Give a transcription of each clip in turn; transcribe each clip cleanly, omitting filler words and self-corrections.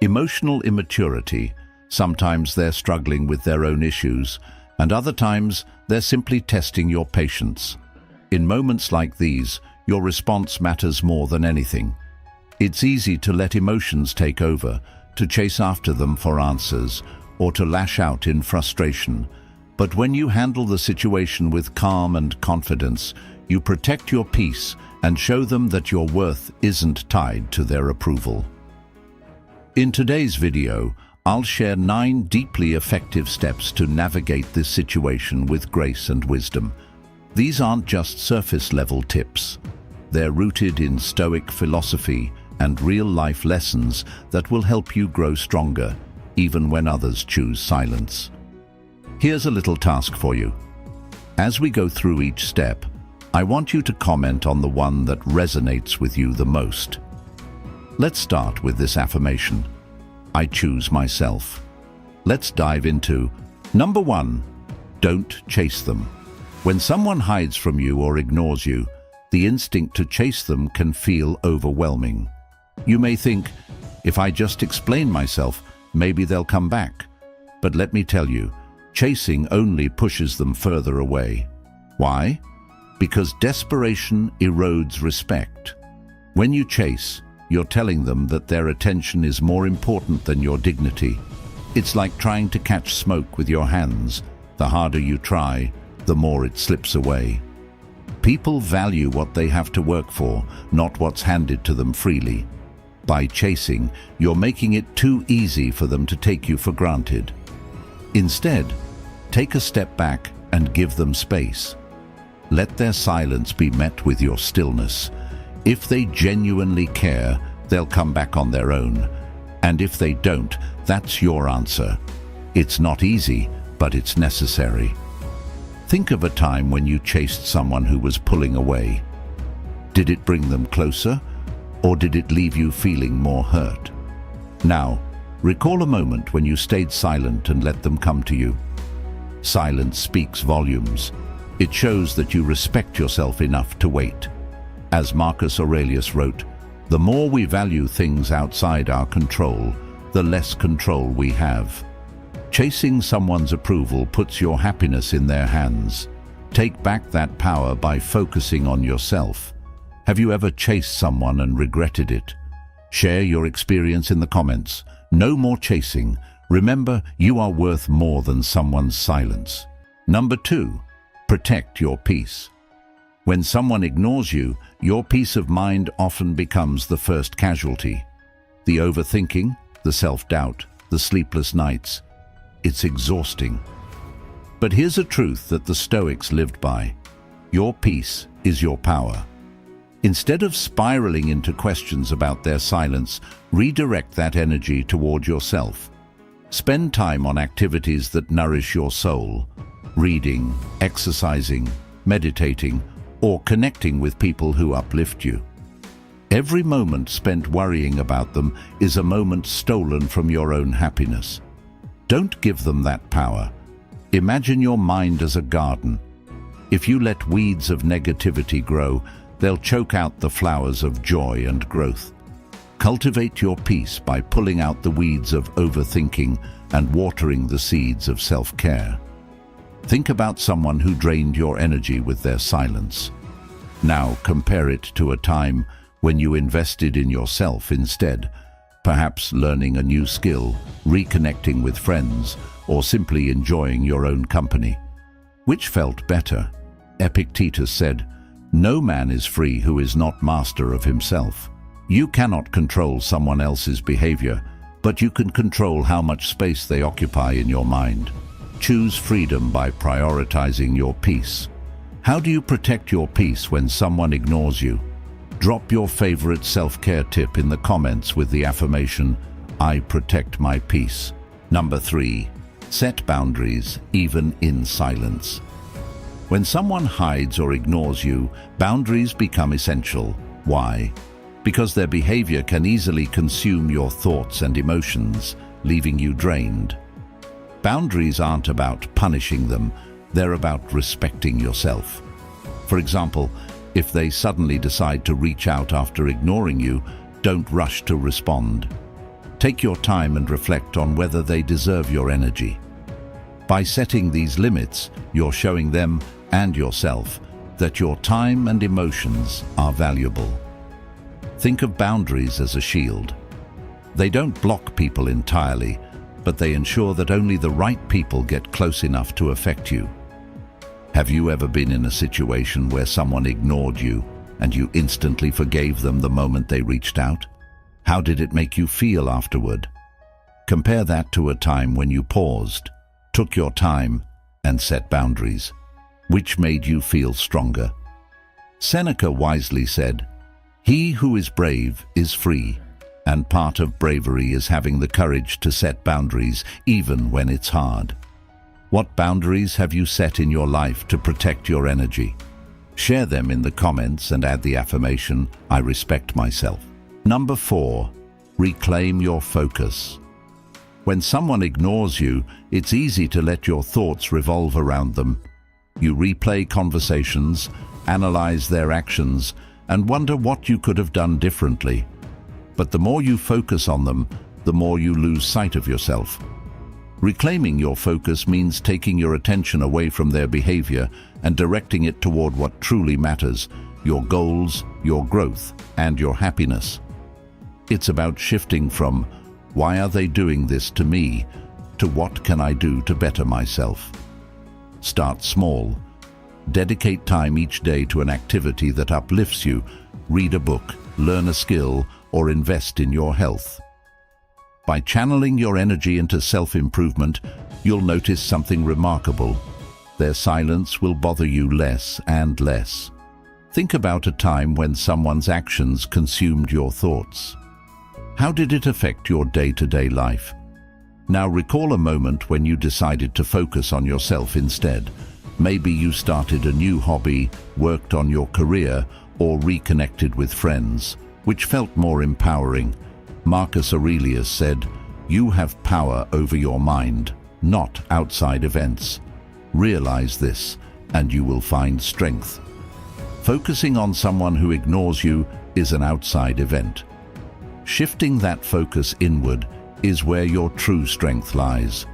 Emotional immaturity. Sometimes they're struggling with their own issues, and other times they're simply testing your patience. In moments like these, your response matters more than anything. It's easy to let emotions take over, to chase after them for answers, or to lash out in frustration. But when you handle the situation with calm and confidence, you protect your peace and show them that your worth isn't tied to their approval. In today's video, I'll share 9 deeply effective steps to navigate this situation with grace and wisdom. These aren't just surface-level tips. They're rooted in Stoic philosophy and real-life lessons that will help you grow stronger, even when others choose silence. Here's a little task for you. As we go through each step, I want you to comment on the one that resonates with you the most. Let's start with this affirmation: I choose myself. Let's dive into number 1. Don't chase them. When someone hides from you or ignores you, the instinct to chase them can feel overwhelming. You may think, if I just explain myself, maybe they'll come back. But let me tell you, chasing only pushes them further away. Why? Because desperation erodes respect. When you chase, you're telling them that their attention is more important than your dignity. It's like trying to catch smoke with your hands. The harder you try, the more it slips away. People value what they have to work for, not what's handed to them freely. By chasing, you're making it too easy for them to take you for granted. Instead, take a step back and give them space. Let their silence be met with your stillness. If they genuinely care, they'll come back on their own. And if they don't, that's your answer. It's not easy, but it's necessary. Think of a time when you chased someone who was pulling away. Did it bring them closer, or did it leave you feeling more hurt? Now, recall a moment when you stayed silent and let them come to you. Silence speaks volumes. It shows that you respect yourself enough to wait. As Marcus Aurelius wrote, the more we value things outside our control, the less control we have. Chasing someone's approval puts your happiness in their hands. Take back that power by focusing on yourself. Have you ever chased someone and regretted it? Share your experience in the comments. No more chasing. Remember, you are worth more than someone's silence. Number 2, protect your peace. When someone ignores you, your peace of mind often becomes the first casualty. The overthinking, the self-doubt, the sleepless nights. It's exhausting. But here's a truth that the Stoics lived by. Your peace is your power. Instead of spiraling into questions about their silence, redirect that energy toward yourself. Spend time on activities that nourish your soul. Reading, exercising, meditating, or connecting with people who uplift you. Every moment spent worrying about them is a moment stolen from your own happiness. Don't give them that power. Imagine your mind as a garden. If you let weeds of negativity grow, they'll choke out the flowers of joy and growth. Cultivate your peace by pulling out the weeds of overthinking and watering the seeds of self-care. Think about someone who drained your energy with their silence. Now compare it to a time when you invested in yourself instead, perhaps learning a new skill, reconnecting with friends, or simply enjoying your own company. Which felt better? Epictetus said, "No man is free who is not master of himself." You cannot control someone else's behavior, but you can control how much space they occupy in your mind. Choose freedom by prioritizing your peace. How do you protect your peace when someone ignores you? Drop your favorite self-care tip in the comments with the affirmation, I protect my peace. Number 3, set boundaries even in silence. When someone hides or ignores you, boundaries become essential. Why? Because their behavior can easily consume your thoughts and emotions, leaving you drained. Boundaries aren't about punishing them, they're about respecting yourself. For example, if they suddenly decide to reach out after ignoring you, don't rush to respond. Take your time and reflect on whether they deserve your energy. By setting these limits, you're showing them and yourself that your time and emotions are valuable. Think of boundaries as a shield. They don't block people entirely, but they ensure that only the right people get close enough to affect you. Have you ever been in a situation where someone ignored you and you instantly forgave them the moment they reached out? How did it make you feel afterward? Compare that to a time when you paused, took your time, and set boundaries. Which made you feel stronger? Seneca wisely said, "He who is brave is free, and part of bravery is having the courage to set boundaries even when it's hard." What boundaries have you set in your life to protect your energy? Share them in the comments and add the affirmation, "I respect myself." Number 4, reclaim your focus. When someone ignores you, it's easy to let your thoughts revolve around them. You replay conversations, analyze their actions, and wonder what you could have done differently. But the more you focus on them, the more you lose sight of yourself. Reclaiming your focus means taking your attention away from their behavior and directing it toward what truly matters, your goals, your growth, and your happiness. It's about shifting from, "Why are they doing this to me?" to "What can I do to better myself?" Start small. Dedicate time each day to an activity that uplifts you. Read a book, learn a skill, or invest in your health. By channeling your energy into self-improvement, you'll notice something remarkable. Their silence will bother you less and less. Think about a time when someone's actions consumed your thoughts. How did it affect your day-to-day life? Now recall a moment when you decided to focus on yourself instead. Maybe you started a new hobby, worked on your career, or reconnected with friends, which felt more empowering. Marcus Aurelius said, "You have power over your mind, not outside events." Realize this, and you will find strength. Focusing on someone who ignores you is an outside event. Shifting that focus inward is where your true strength lies.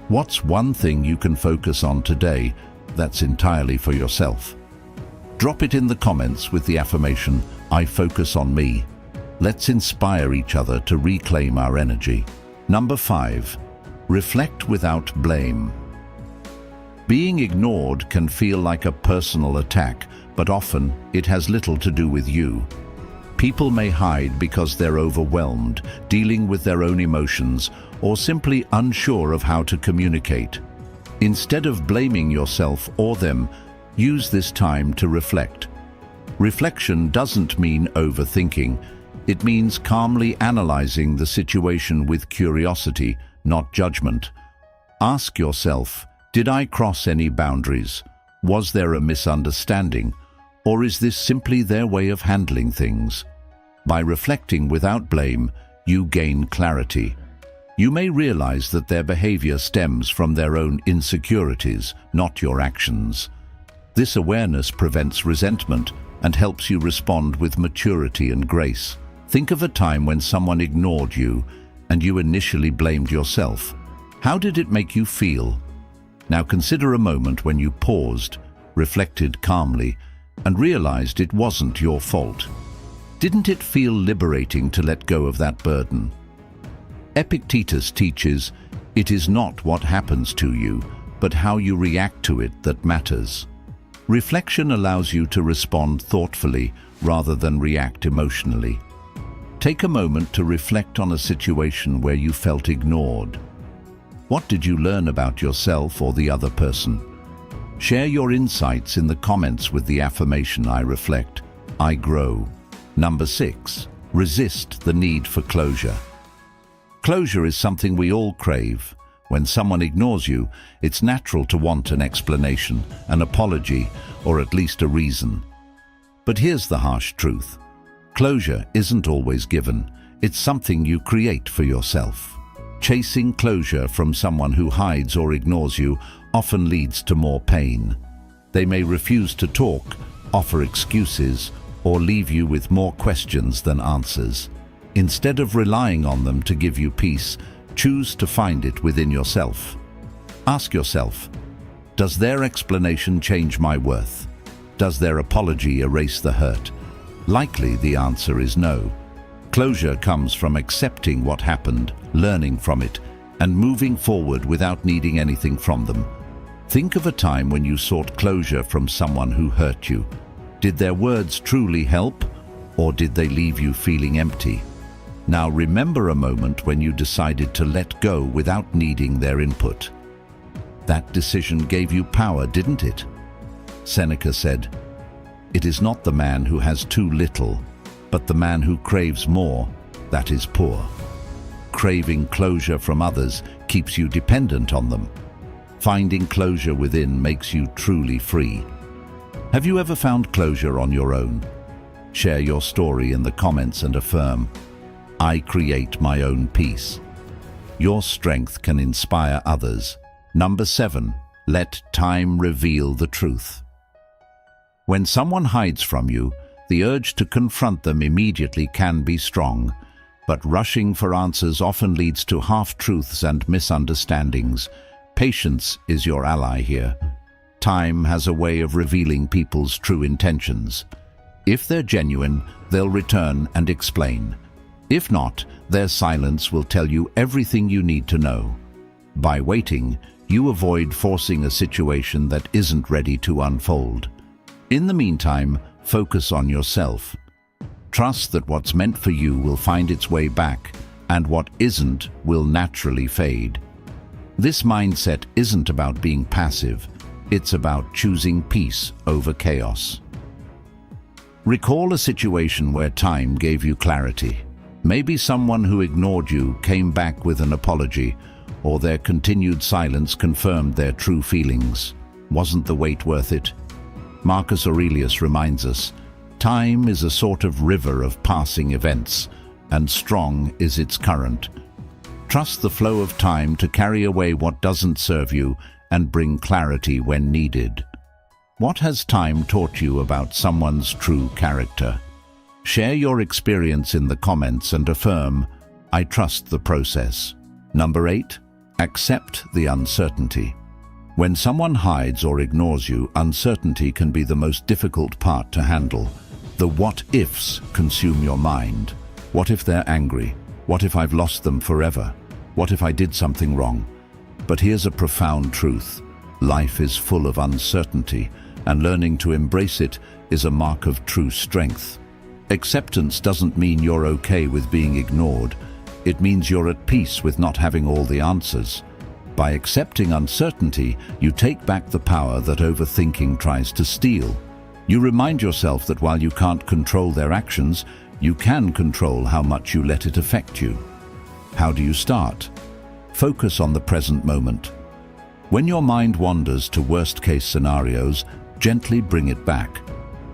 What's one thing you can focus on today that's entirely for yourself? Drop it in the comments with the affirmation, "I focus on me." Let's inspire each other to reclaim our energy. Number 5, reflect without blame. Being ignored can feel like a personal attack, but often it has little to do with you. People may hide because they're overwhelmed, dealing with their own emotions, or simply unsure of how to communicate. Instead of blaming yourself or them, use this time to reflect. Reflection doesn't mean overthinking. It means calmly analyzing the situation with curiosity, not judgment. Ask yourself, did I cross any boundaries? Was there a misunderstanding? Or is this simply their way of handling things? By reflecting without blame, you gain clarity. You may realize that their behavior stems from their own insecurities, not your actions. This awareness prevents resentment and helps you respond with maturity and grace. Think of a time when someone ignored you and you initially blamed yourself. How did it make you feel? Now consider a moment when you paused, reflected calmly, and realized it wasn't your fault. Didn't it feel liberating to let go of that burden? Epictetus teaches, "It is not what happens to you, but how you react to it that matters." Reflection allows you to respond thoughtfully rather than react emotionally. Take a moment to reflect on a situation where you felt ignored. What did you learn about yourself or the other person? Share your insights in the comments with the affirmation, "I reflect, I grow." Number 6, resist the need for closure. Closure is something we all crave. When someone ignores you, it's natural to want an explanation, an apology, or at least a reason. But here's the harsh truth. Closure isn't always given. It's something you create for yourself. Chasing closure from someone who hides or ignores you often leads to more pain. They may refuse to talk, offer excuses, or leave you with more questions than answers. Instead of relying on them to give you peace, choose to find it within yourself. Ask yourself, does their explanation change my worth? Does their apology erase the hurt? Likely the answer is no. Closure comes from accepting what happened, learning from it, and moving forward without needing anything from them. Think of a time when you sought closure from someone who hurt you. Did their words truly help, or did they leave you feeling empty? Now remember a moment when you decided to let go without needing their input. That decision gave you power, didn't it? Seneca said, "It is not the man who has too little, but the man who craves more, that is poor." Craving closure from others keeps you dependent on them. Finding closure within makes you truly free. Have you ever found closure on your own? Share your story in the comments and affirm, "I create my own peace." Your strength can inspire others. Number 7, let time reveal the truth. When someone hides from you, the urge to confront them immediately can be strong, but rushing for answers often leads to half-truths and misunderstandings. Patience is your ally here. Time has a way of revealing people's true intentions. If they're genuine, they'll return and explain. If not, their silence will tell you everything you need to know. By waiting, you avoid forcing a situation that isn't ready to unfold. In the meantime, focus on yourself. Trust that what's meant for you will find its way back, and what isn't will naturally fade. This mindset isn't about being passive, it's about choosing peace over chaos. Recall a situation where time gave you clarity. Maybe someone who ignored you came back with an apology, or their continued silence confirmed their true feelings. Wasn't the wait worth it? Marcus Aurelius reminds us, time is a sort of river of passing events, and strong is its current. Trust the flow of time to carry away what doesn't serve you and bring clarity when needed. What has time taught you about someone's true character? Share your experience in the comments and affirm, "I trust the process." Number 8, accept the uncertainty. When someone hides or ignores you, uncertainty can be the most difficult part to handle. The what-ifs consume your mind. What if they're angry? What if I've lost them forever? What if I did something wrong? But here's a profound truth. Life is full of uncertainty, and learning to embrace it is a mark of true strength. Acceptance doesn't mean you're okay with being ignored. It means you're at peace with not having all the answers. By accepting uncertainty, you take back the power that overthinking tries to steal. You remind yourself that while you can't control their actions, you can control how much you let it affect you. How do you start? Focus on the present moment. When your mind wanders to worst-case scenarios, gently bring it back.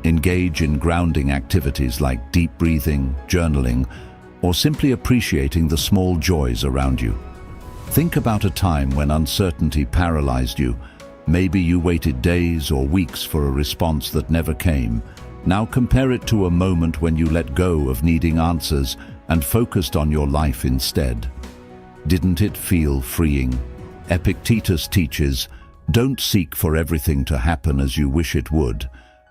Engage in grounding activities like deep breathing, journaling, or simply appreciating the small joys around you. Think about a time when uncertainty paralyzed you. Maybe you waited days or weeks for a response that never came. Now compare it to a moment when you let go of needing answers and focused on your life instead. Didn't it feel freeing? Epictetus teaches, "Don't seek for everything to happen as you wish it would,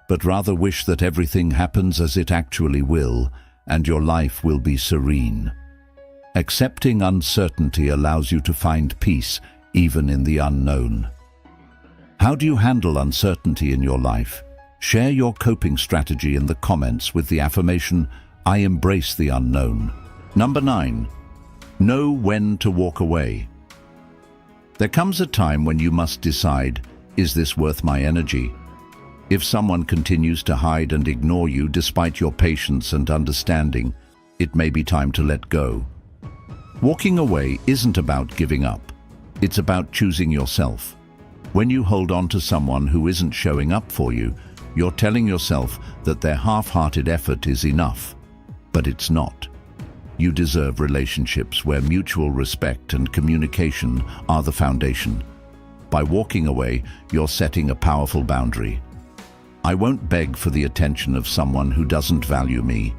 but rather wish that everything happens as it actually will, and your life will be serene." Accepting uncertainty allows you to find peace even in the unknown. How do you handle uncertainty in your life? Share your coping strategy in the comments with the affirmation, "I embrace the unknown." Number 9, know when to walk away. There comes a time when you must decide, is this worth my energy? If someone continues to hide and ignore you despite your patience and understanding, it may be time to let go. Walking away isn't about giving up. It's about choosing yourself. When you hold on to someone who isn't showing up for you, you're telling yourself that their half-hearted effort is enough. But it's not. You deserve relationships where mutual respect and communication are the foundation. By walking away, you're setting a powerful boundary. I won't beg for the attention of someone who doesn't value me.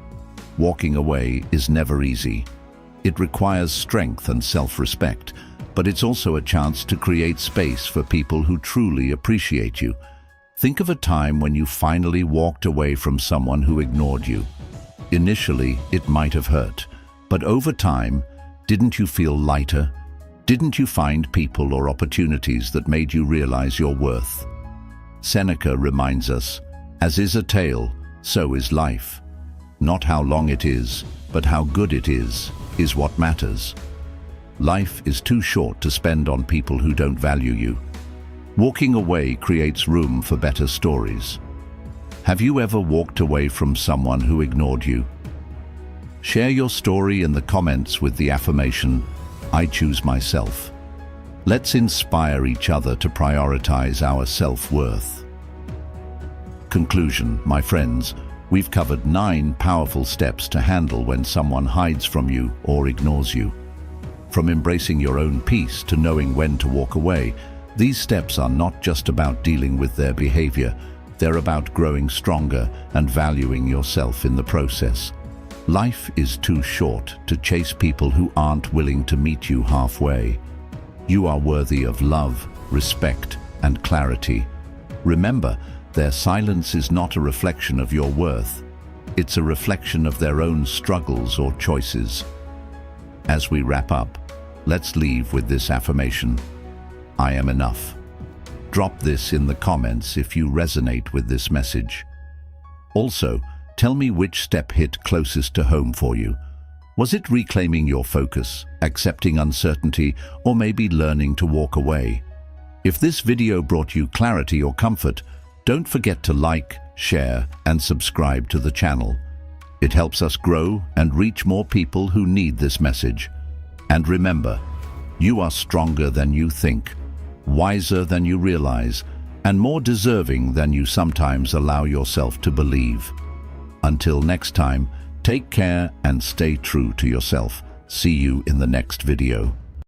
walking away is never easy. It requires strength and self-respect, but it's also a chance to create space for people who truly appreciate you. Think of a time when you finally walked away from someone who ignored you. Initially, it might have hurt, but over time, didn't you feel lighter? Didn't you find people or opportunities that made you realize your worth? Seneca reminds us, as is a tale, so is life. Not how long it is, but how good it is what matters. Life is too short to spend on people who don't value you. Walking away creates room for better stories. Have you ever walked away from someone who ignored you? Share your story in the comments with the affirmation, "I choose myself." Let's inspire each other to prioritize our self-worth. Conclusion, my friends, we've covered 9 powerful steps to handle when someone hides from you or ignores you. From embracing your own peace to knowing when to walk away, these steps are not just about dealing with their behavior, they're about growing stronger and valuing yourself in the process. Life is too short to chase people who aren't willing to meet you halfway. You are worthy of love, respect, and clarity. Remember, their silence is not a reflection of your worth. It's a reflection of their own struggles or choices. As we wrap up, let's leave with this affirmation: I am enough. Drop this in the comments if you resonate with this message. Also, tell me which step hit closest to home for you. Was it reclaiming your focus, accepting uncertainty, or maybe learning to walk away? If this video brought you clarity or comfort, don't forget to like, share, and subscribe to the channel. It helps us grow and reach more people who need this message. And remember, you are stronger than you think, wiser than you realize, and more deserving than you sometimes allow yourself to believe. Until next time, take care and stay true to yourself. See you in the next video.